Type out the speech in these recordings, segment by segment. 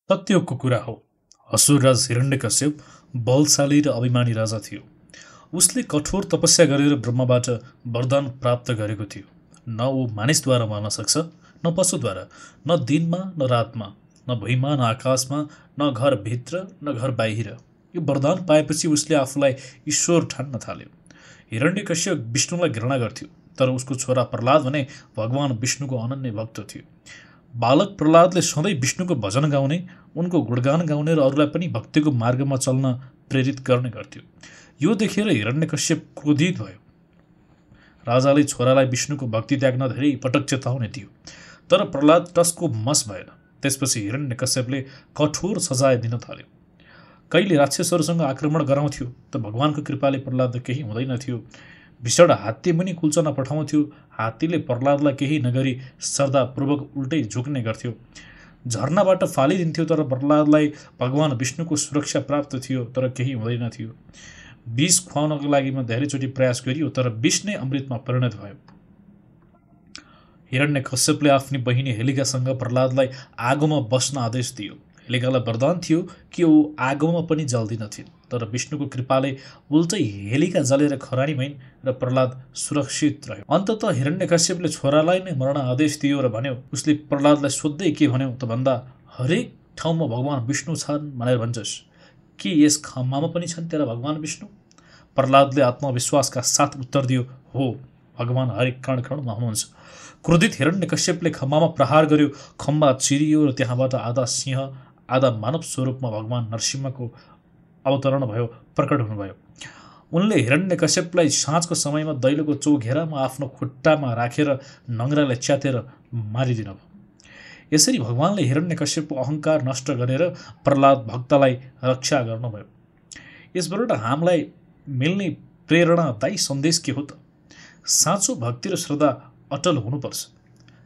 सत्यको कुरा हो। असुरराज हिरण्यकश्यप बलशाली र अभिमानी राजा थियो। उसले कठोर तपस्या गरेर ब्रह्माबाट वरदान प्राप्त गरेको थियो। न ऊ मानिसद्वारा मर्न सक्छ, न पशुद्वारा, न दिनमा न रातमा, न भुइँमा न आकाशमा, न घरभित्र न घर बाहिर। यो वरदान पाएपछि उसले आफूलाई ईश्वर ठान्न थाल्यो। हिरण्यकश्यप विष्णुलाई घृणा गर्थ्यो, तर उसको छोरा प्रह्लाद भने भगवान विष्णुको अनन्य भक्त थियो। बालक प्रह्लादले सधैँ विष्णुको भजन गाउने, उनको गुणगान गाउने र अरूलाई पनि भक्तिको मार्गमा चल्न प्रेरित गर्ने गर्थ्यो। यो देखेर हिरण्यकश्यप क्रोधित भयो। राजाले छोरालाई विष्णुको भक्ति त्याग्न धेरै पटक चेताउने थियो, तर प्रह्लाद टसको मस भएन। त्यसपछि हिरण्यकश्यपले कठोर सजाय दिन थाल्यो। कहिले राक्षसहरूसँग आक्रमण गराउँथ्यो त भगवानको कृपाले प्रह्लाद केही हुँदैन थियो। भीषण हात्ती मुनि कुल्चन पठाउँथ्यो, हात्तीले प्रह्लादलाई केही नगरी श्रद्धापूर्वक उल्टै झुक्ने गर्थ्यो। झरनाबाट फालिदिन्थ्यो, तर प्रह्लादलाई भगवान विष्णुको सुरक्षा प्राप्त थियो, तर केही हुँदैन थियो। विष खुवाउनको लागि धेरैचोटि प्रयास गरियो, तर विष नै अमृतमा परिणत भयो। हिरण्यकश्यपले आफ्नी बहिनी हेलिकासँग प्रह्लादलाई आगोमा बस्न आदेश दियो। हेलिकालाई वरदान थियो कि ऊ आगोमा पनि जल्दिनथिन्, तर विष्णुको कृपाले उल्टै हेलिका जलेर खरानी भइन् र प्रह्लाद सुरक्षित रह्यो। अन्ततः हिरण्यकश्यपले छोरालाई नै मरण आदेश दियो र भन्यो, उसले प्रह्लादलाई सोध्दै के भन्यो त भन्दा, हरेक ठाउँमा भगवान विष्णु छन् भनेर भन्छस्, के यस खम्बामा पनि छन् तेरा भगवान विष्णु? प्रह्लादले आत्मविश्वासका साथ उत्तर दियो, हो, भगवान हरेक कण कणमा हुनुहुन्छ। क्रोधित हिरण्यकश्यपले खम्बामा प्रहार गर्यो। खम्बा चिरियो र त्यहाँबाट आधा सिंह आधा मानव स्वरूपमा भगवान नरसिंहको अवतरण भयो, प्रकट हुनुभयो। उनले हिरण्यकश्यपलाई साँझको समयमा दैलोको चौघेरामा आफ्नो खुट्टामा राखेर नङ्ग्रालाई च्यातेर मारिदिनु भयो। यसरी भगवानले हिरण्यकश्यपको अहङ्कार नष्ट गरेर प्रह्लाद भक्तलाई रक्षा गर्नुभयो। यसबाट हामीलाई मिल्ने प्रेरणादायी सन्देश के हो त? साँचो भक्ति र श्रद्धा अटल हुनुपर्छ।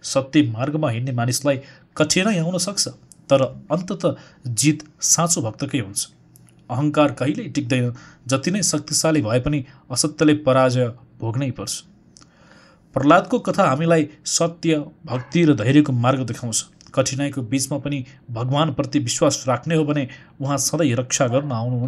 सत्य मार्गमा हिँड्ने मानिसलाई कठिनाइ आउन सक्छ, तर अन्ततः जित साँचो भक्तकै हुन्छ। अहङ्कार कहिल्यै टिक्दैन। जति नै शक्तिशाली भए पनि असत्यले पराजय भोग्नै पर्छ। प्रह्लादको कथा हामीलाई सत्य, भक्ति र धैर्यको मार्ग देखाउँछ। कठिनाइको बीचमा पनि भगवानप्रति विश्वास राख्ने हो भने उहाँ सधैँ रक्षा गर्न आउनुहुन्छ।